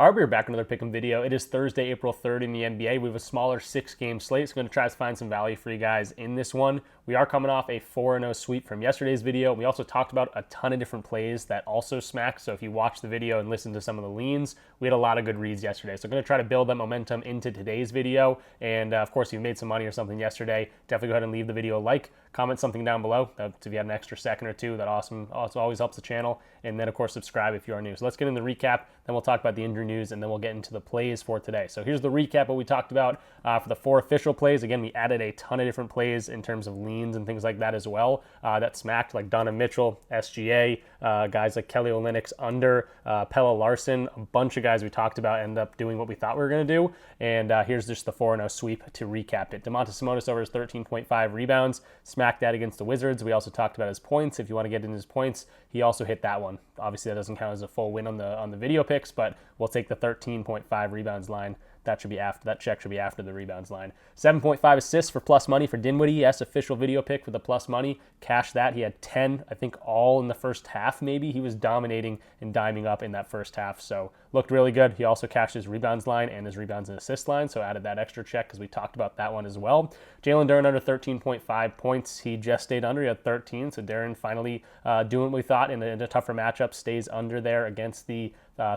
All right, we're back with another pick'em video. It is Thursday, April 3rd in the NBA. We have a smaller 6-game slate, so I'm going to try to find some value for you guys in this one. We are coming off a 4-0 sweep from yesterday's video. We also talked about a ton of different plays that also smacked, so if you watch the video and listen to some of the leans, we had a lot of good reads yesterday. So I'm going to try to build that momentum into today's video, and of course, if you made some money or something yesterday, definitely go ahead and leave the video a like, comment something down below. If you have an extra second or two, that also always helps the channel, and then of course, subscribe if you are new. So let's get into the recap, then we'll talk about the injury news, and then we'll get into the plays for today. So here's the recap what we talked about for the 4 official plays. Again, we added a ton of different plays in terms of leans and things like that as well. That smacked, like Donovan Mitchell, SGA, guys like Kelly Olynyk's under, Pella Larson, a bunch of guys we talked about end up doing what we thought we were going to do. And here's just the 4-0 sweep to recap it. Domantas Sabonis over his 13.5 rebounds, smacked that against the Wizards. We also talked about his points. If you want to get in his points, he also hit that one. Obviously, that doesn't count as a full win on the video picks, but we'll take the 13.5 rebounds line. That check should be after the rebounds line. 7.5 assists for plus money for Dinwiddie. Yes, official video pick for the plus money. Cash that. He had 10, I think, all in the first half maybe. He was dominating and diming up in that first half, so looked really good. He also cashed his rebounds line and his rebounds and assist line, so added that extra check because we talked about that one as well. Jalen Duren under 13.5 points. He just stayed under. He had 13, so Duren finally doing what we thought in a tougher matchup, stays under there against the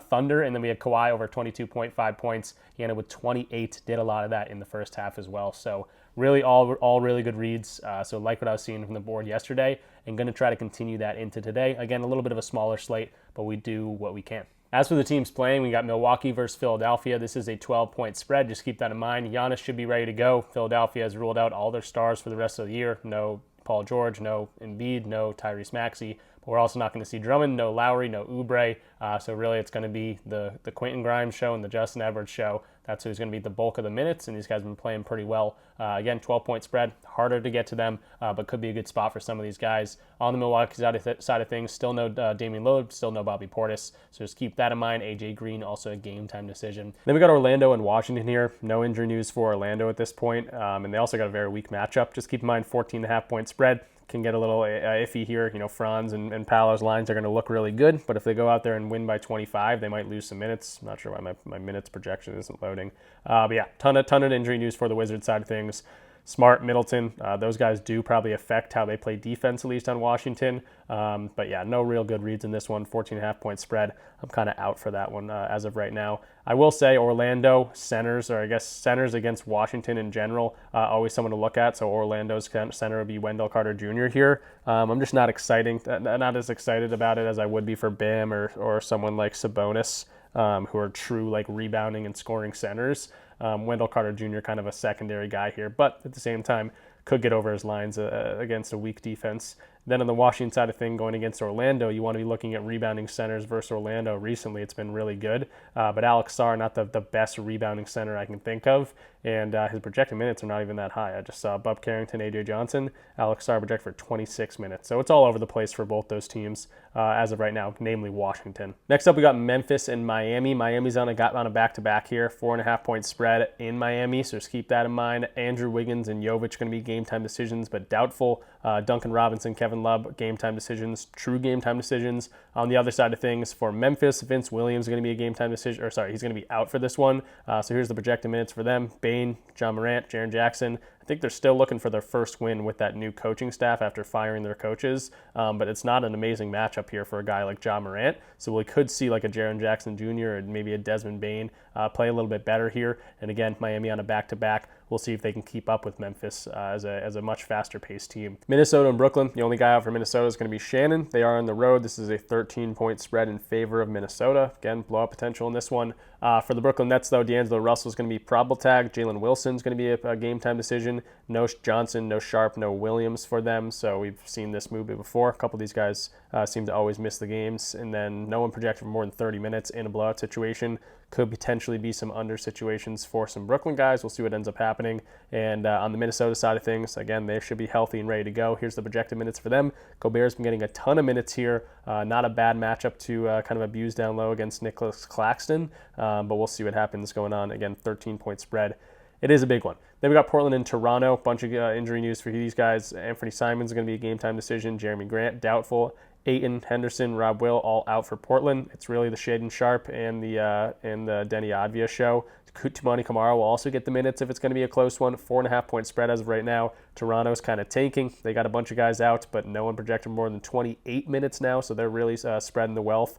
Thunder. And then we had Kawhi over 22.5 points. He ended with 28, did a lot of that in the first half as well. So really all really good reads. So like what I was seeing from the board yesterday, and going to try to continue that into today. Again, a little bit of a smaller slate, but we do what we can. As for the teams playing, we got Milwaukee versus Philadelphia. This is a 12-point spread. Just keep that in mind. Giannis should be ready to go. Philadelphia has ruled out all their stars for the rest of the year. No Paul George, no Embiid, no Tyrese Maxey. But we're also not going to see Drummond, no Lowry, no Oubre. So really it's going to be the Quentin Grimes show and the Justin Edwards show. That's who's going to be the bulk of the minutes, and these guys have been playing pretty well. Again, 12-point spread, harder to get to them, but could be a good spot for some of these guys. On the Milwaukee side of things, still no Damian Lillard, still no Bobby Portis, so just keep that in mind. AJ Green, also a game-time decision. Then we got Orlando and Washington here. No injury news for Orlando at this point, and they also got a very weak matchup. Just keep in mind, 14.5-point spread. Can get a little iffy here. You know, Franz and Paolo's lines are going to look really good, but if they go out there and win by 25, they might lose some minutes. I'm not sure why my minutes projection isn't loading. But yeah, ton of injury news for the Wizards side of things. Smart, Middleton, those guys do probably affect how they play defense, at least on Washington. But yeah, no real good reads in this one. 14.5-point spread. I'm kind of out for that one as of right now. I will say Orlando centers, or I guess centers against Washington in general, always someone to look at. So Orlando's center would be Wendell Carter Jr. here. I'm just not as excited about it as I would be for Bam or someone like Sabonis, who are true like rebounding and scoring centers. Wendell Carter Jr. kind of a secondary guy here, but at the same time could get over his lines against a weak defense. Then on the Washington side of thing, going against Orlando, you want to be looking at rebounding centers versus Orlando. Recently, it's been really good, but Alex Sarr, not the best rebounding center I can think of, and his projected minutes are not even that high. I just saw Bub Carrington, A.J. Johnson, Alex Sarr project for 26 minutes. So it's all over the place for both those teams as of right now, namely Washington. Next up, we got Memphis and Miami. Miami's on a back-to-back here, 4.5-point spread in Miami, so just keep that in mind. Andrew Wiggins and Jovic going to be game-time decisions, but doubtful. Duncan Robinson, Kevin Love, game-time decisions, true game-time decisions. On the other side of things, for Memphis, Vince Williams is going to be a game-time decision, he's going to be out for this one. So here's the projected minutes for them. Bane, John Morant, Jaren Jackson. I think they're still looking for their first win with that new coaching staff after firing their coaches, but it's not an amazing matchup here for a guy like John Morant. So we could see like a Jaren Jackson Jr. or maybe a Desmond Bane play a little bit better here. And again, Miami on a back-to-back. We'll see if they can keep up with Memphis as a much faster-paced team. Minnesota and Brooklyn, the only guy out for Minnesota is going to be Shannon. They are on the road. This is a 13-point spread in favor of Minnesota. Again, blowout potential in this one. For the Brooklyn Nets, though, D'Angelo Russell is going to be probable tag. Jalen Wilson is going to be a game-time decision. No Johnson, no Sharp, no Williams for them. So we've seen this movie before. A couple of these guys seem to always miss the games. And then no one projected for more than 30 minutes in a blowout situation. Could potentially be some under situations for some Brooklyn guys. We'll see what ends up happening. And on the Minnesota side of things, again, they should be healthy and ready to go. Here's the projected minutes for them. Gobert's been getting a ton of minutes here. Not a bad matchup to kind of abuse down low against Nicholas Claxton. But we'll see what happens going on. Again, 13-point spread. It is a big one. Then we got Portland and Toronto. Bunch of injury news for these guys. Anthony Simon's going to be a game-time decision. Jeremy Grant, doubtful. Ayton, Henderson, Rob Will all out for Portland. It's really the Shaden Sharp and the Denny Advia show. Tumani Kamara will also get the minutes if it's going to be a close one. 4.5-point spread as of right now. Toronto's kind of tanking. They got a bunch of guys out, but no one projected more than 28 minutes now, so they're really spreading the wealth.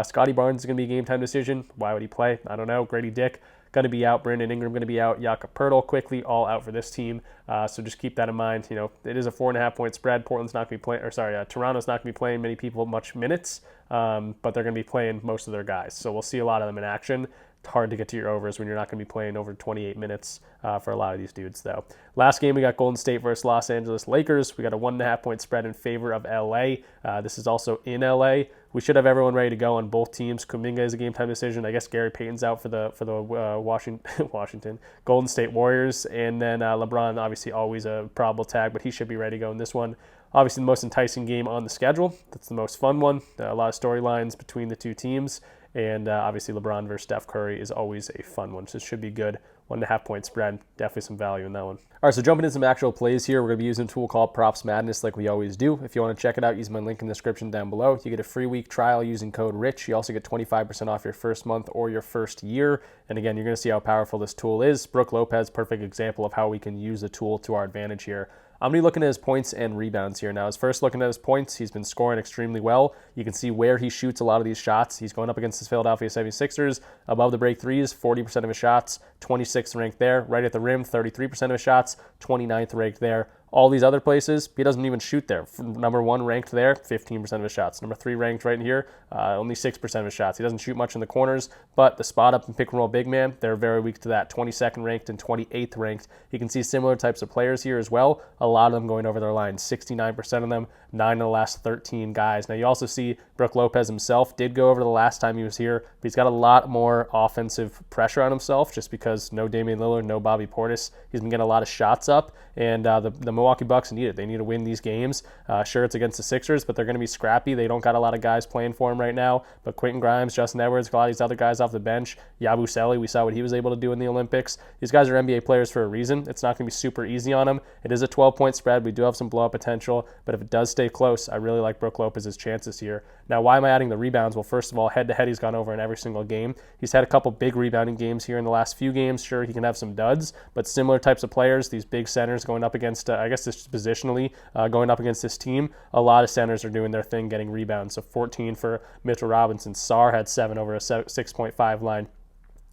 Scotty Barnes is going to be a game-time decision. Why would he play? I don't know. Grady Dick going to be out. Brandon Ingram going to be out. Jakob Poeltl quickly all out for this team. So just keep that in mind. You know, it is a 4.5-point spread. Toronto's not going to be playing many people much minutes, but they're going to be playing most of their guys. So we'll see a lot of them in action. It's hard to get to your overs when you're not going to be playing over 28 minutes for a lot of these dudes, though. Last game, we got Golden State versus Los Angeles Lakers. We got a 1.5-point spread in favor of LA. This is also in LA. We should have everyone ready to go on both teams. Kuminga is a game-time decision. I guess Gary Payton's out for the Washington Golden State Warriors, and then LeBron, obviously always a probable tag, but he should be ready to go in this one. Obviously, the most enticing game on the schedule. That's the most fun one. A lot of storylines between the two teams. And obviously LeBron versus Steph Curry is always a fun one, so it should be good. 1.5-point spread, definitely some value in that one. All right, so jumping into some actual plays here, we're going to be using a tool called Props Madness like we always do. If you want to check it out, use my link in the description down below. You get a free week trial using code RICH. You also get 25% off your first month or your first year. And again, you're going to see how powerful this tool is. Brook Lopez, perfect example of how we can use the tool to our advantage here. I'm going to be looking at his points and rebounds here. Now, as first looking at his points, he's been scoring extremely well. You can see where he shoots a lot of these shots. He's going up against his Philadelphia 76ers. Above the break threes, 40% of his shots, 26th ranked there. Right at the rim, 33% of his shots, 29th ranked there. All these other places, he doesn't even shoot there. Number 1 ranked there, 15% of his shots. Number 3 ranked right in here, only 6% of his shots. He doesn't shoot much in the corners, but the spot up and pick and roll big man, they're very weak to that. 22nd ranked and 28th ranked. You can see similar types of players here as well. A lot of them going over their lines, 69% of them, 9 of the last 13 guys. Now you also see Brook Lopez himself did go over the last time he was here, but he's got a lot more offensive pressure on himself just because no Damian Lillard, no Bobby Portis. He's been getting a lot of shots up, and the Milwaukee Bucks need it. They need to win these games. Sure, it's against the Sixers, but they're going to be scrappy. They don't got a lot of guys playing for them right now, but Quentin Grimes, Justin Edwards, a lot of these other guys off the bench. Yabusele, we saw what he was able to do in the Olympics. These guys are NBA players for a reason. It's not going to be super easy on them. It is a 12-point spread. We do have some blowout potential, but if it does stay close, I really like Brook Lopez's chances here. Now, why am I adding the rebounds? Well, first of all, head-to-head, he's gone over in every single game. He's had a couple big rebounding games here in the last few games. Sure, he can have some duds, but similar types of players, these big centers going up against, I guess this positionally, going up against this team, a lot of centers are doing their thing, getting rebounds. So 14 for Mitchell Robinson. Sarr had 7 over a 6.5 line.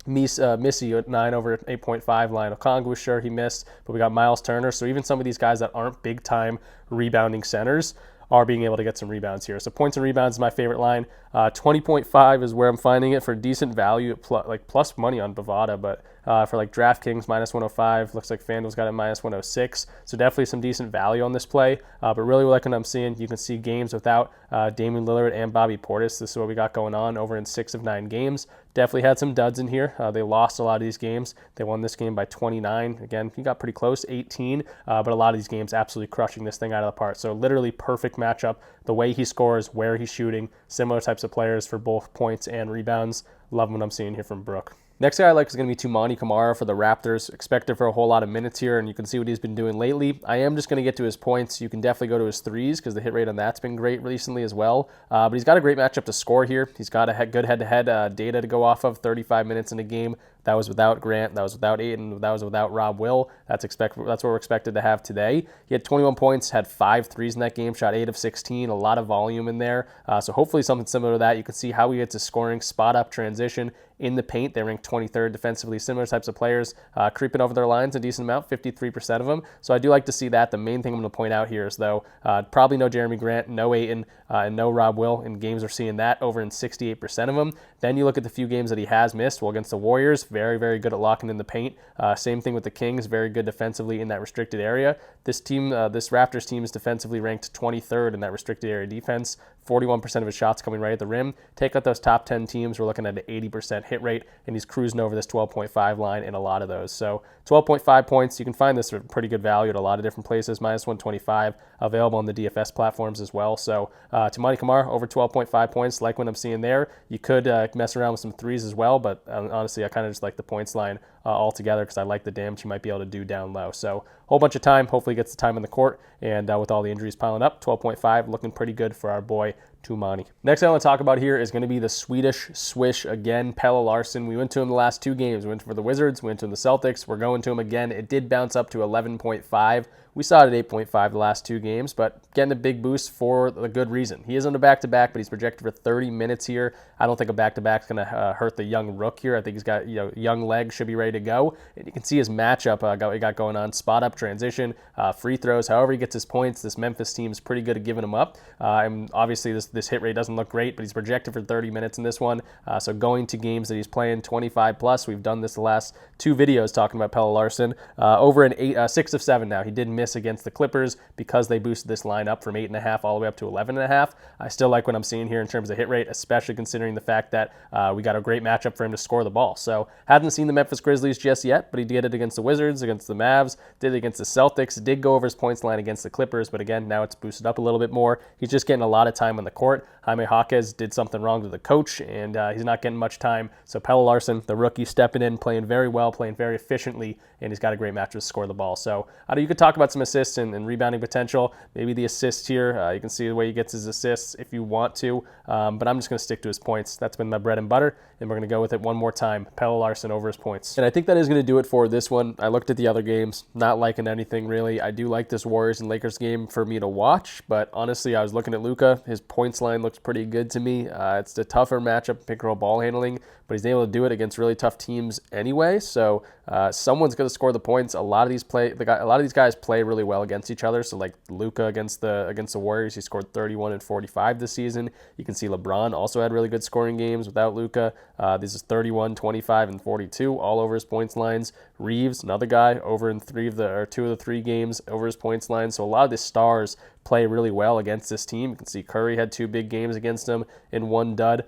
Missy at 9 over 8.5 line. Okongwu, sure, he missed, but we got Miles Turner. So even some of these guys that aren't big-time rebounding centers are being able to get some rebounds here. So points and rebounds is my favorite line. 20.5 is where I'm finding it for decent value, at plus money on Bovada, but for like DraftKings, minus 105. Looks like FanDuel's got it minus 106. So definitely some decent value on this play. But really like what I'm seeing, you can see games without Damian Lillard and Bobby Portis. This is what we got going on over in 6 of 9 games. Definitely had some duds in here. They lost a lot of these games. They won this game by 29. Again, he got pretty close, 18. But a lot of these games absolutely crushing this thing out of the park. So literally perfect matchup. The way he scores, where he's shooting, similar types of players for both points and rebounds. Love what I'm seeing here from Brook. Next guy I like is going to be Tumani Kamara for the Raptors. Expected for a whole lot of minutes here, and you can see what he's been doing lately. I am just going to get to his points. You can definitely go to his threes because the hit rate on that's been great recently as well. But he's got a great matchup to score here. He's got a good head-to-head data to go off of, 35 minutes in a game. That was without Grant. That was without Ayton. That was without Rob Will. That's what we're expected to have today. He had 21 points, had 5 threes in that game, shot 8 of 16, a lot of volume in there. So hopefully something similar to that. You can see how he gets his scoring, spot-up transition in the paint. They ranked 23rd defensively. Similar types of players creeping over their lines a decent amount, 53% of them. So I do like to see that. The main thing I'm going to point out here is, though, probably no Jeremy Grant, no Ayton, and no Rob Will. In games we're seeing that over in 68% of them. Then you look at the few games that he has missed. Well, against the Warriors, very, very good at locking in the paint. Same thing with the Kings, very good defensively in that restricted area. This Raptors team is defensively ranked 23rd in that restricted area defense. 41% of his shots coming right at the rim. Take out those top 10 teams, we're looking at an 80% hit rate, and he's cruising over this 12.5 line in a lot of those. So 12.5 points, you can find this at pretty good value at a lot of different places, minus 125, available on the DFS platforms as well. So Tumani Kamara, over 12.5 points, like what I'm seeing there. You could mess around with some threes as well, but honestly, I kind of just like the points line altogether because I like the damage he might be able to do down low. So whole bunch of time. Hopefully he gets the time on the court. And with all the injuries piling up, 12.5 looking pretty good for our boy Tumani. Next I want to talk about here is going to be the Swedish swish again, Pelle Larsson. We went to him the last 2 games. We went for the Wizards, we went to him the Celtics. We're going to him again. It did bounce up to 11.5. We saw it at 8.5 the last 2 games, but getting a big boost for a good reason. He is on a back-to-back, but he's projected for 30 minutes here. I don't think a back-to-back is going to hurt the young rook here. I think he's got young legs, should be ready to go. And you can see his matchup he got going on: spot up, transition, free throws. However he gets his points, this Memphis team is pretty good at giving him up. And obviously this hit rate doesn't look great, but he's projected for 30 minutes in this one. So going to games that he's playing 25 plus. We've done this the last 2 videos talking about Pelle Larsson. Over an 6 of 7 now. He did miss against the Clippers because they boosted this line up from 8.5 all the way up to 11.5. I still like what I'm seeing here in terms of hit rate, especially considering the fact that we got a great matchup for him to score the ball. So haven't seen the Memphis Grizzlies just yet, but he did it against the Wizards, against the Mavs, did it against the Celtics, did go over his points line against the Clippers, but again, now it's boosted up a little bit more. He's just getting a lot of time on the court. Jaime Jaquez did something wrong to the coach, and he's not getting much time. So Pelle Larsson, the rookie, stepping in, playing very well, playing very efficiently, and he's got a great matchup to score the ball. So you could talk about some assists and rebounding potential. Maybe the assist here, you can see the way he gets his assists if you want to, but I'm just going to stick to his points. That's been my bread and butter, and we're going to go with it one more time. Pelle Larsson over his points. And I think that is going to do it for this one. I looked at the other games, not liking anything really. I do like this Warriors and Lakers game for me to watch, but honestly, I was looking at Luka. His points line looks pretty good to me. It's a tougher matchup, pick and roll ball handling, but he's able to do it against really tough teams anyway. So someone's going to score the points. A lot of these guys play really well against each other. So like Luka against the Warriors, he scored 31 and 45 this season. You can see LeBron also had really good scoring games without Luka. This is 31, 25, and 42 all over his points lines. Reeves, another guy, over in 2 of the 3 games over his points line. So a lot of the stars play really well against this team. You can see Curry had 2 big games against him in 1 dud.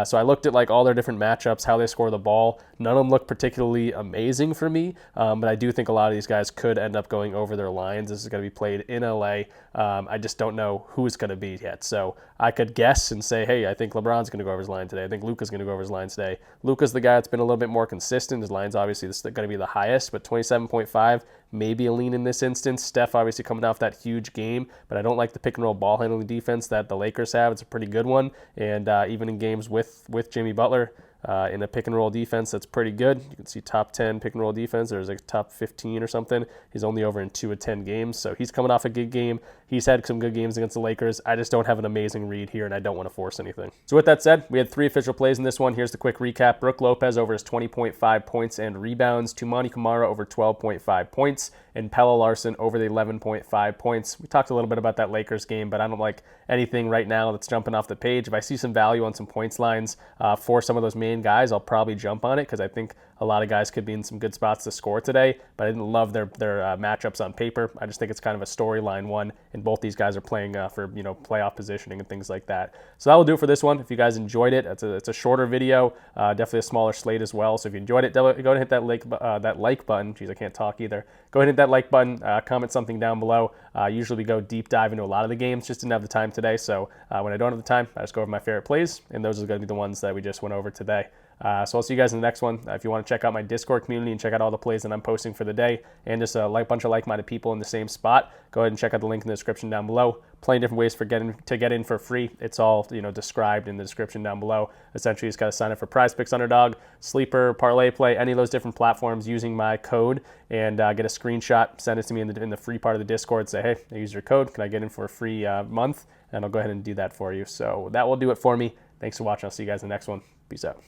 So I looked at like all their different matchups, how they score the ball. None of them look particularly amazing for me, but I do think a lot of these guys could end up going over their lines. This is going to be played in LA. I just don't know who it's going to be yet. So I could guess and say, hey, I think LeBron's going to go over his line today. I think Luka's going to go over his line today. Luka's the guy that's been a little bit more consistent. His line's obviously going to be the highest, but 27.5, maybe a lean in this instance. Steph obviously coming off that huge game, but I don't like the pick and roll ball handling defense that the Lakers have. It's a pretty good one, and even in games with Jimmy Butler, in a pick and roll defense that's pretty good. You can see top 10 pick and roll defense. There's like top 15 or something. He's only over in 2 of 10 games, so he's coming off a good game. He's had some good games against the Lakers. I just don't have an amazing read here, and I don't want to force anything. So with that said, we had 3 official plays in this one. Here's the quick recap. Brook Lopez over his 20.5 points and rebounds. Tumani Kamara over 12.5 points. And Pelle Larsson over the 11.5 points. We talked a little bit about that Lakers game, but I don't like anything right now that's jumping off the page. If I see some value on some points lines for some of those main guys, I'll probably jump on it because I think a lot of guys could be in some good spots to score today, but I didn't love their matchups on paper. I just think it's kind of a storyline one, and both these guys are playing for playoff positioning and things like that. So that will do it for this one. If you guys enjoyed it, it's a shorter video, definitely a smaller slate as well. So if you enjoyed it, go ahead and hit that like button. Jeez, I can't talk either. Go ahead and hit that like button. Comment something down below. Usually we go deep dive into a lot of the games. Just didn't have the time today, so when I don't have the time, I just go over my favorite plays, and those are going to be the ones that we just went over today. So I'll see you guys in the next one. If you want to check out my Discord community and check out all the plays that I'm posting for the day and just a bunch of like-minded people in the same spot, go ahead and check out the link in the description down below. Plenty of different ways to get in for free. It's all described in the description down below. Essentially, you just got to sign up for PrizePicks, Underdog, Sleeper, Parlay Play, any of those different platforms using my code, and get a screenshot, send it to me in the free part of the Discord. Say, hey, I use your code. Can I get in for a free month? And I'll go ahead and do that for you. So that will do it for me. Thanks for watching. I'll see you guys in the next one. Peace out.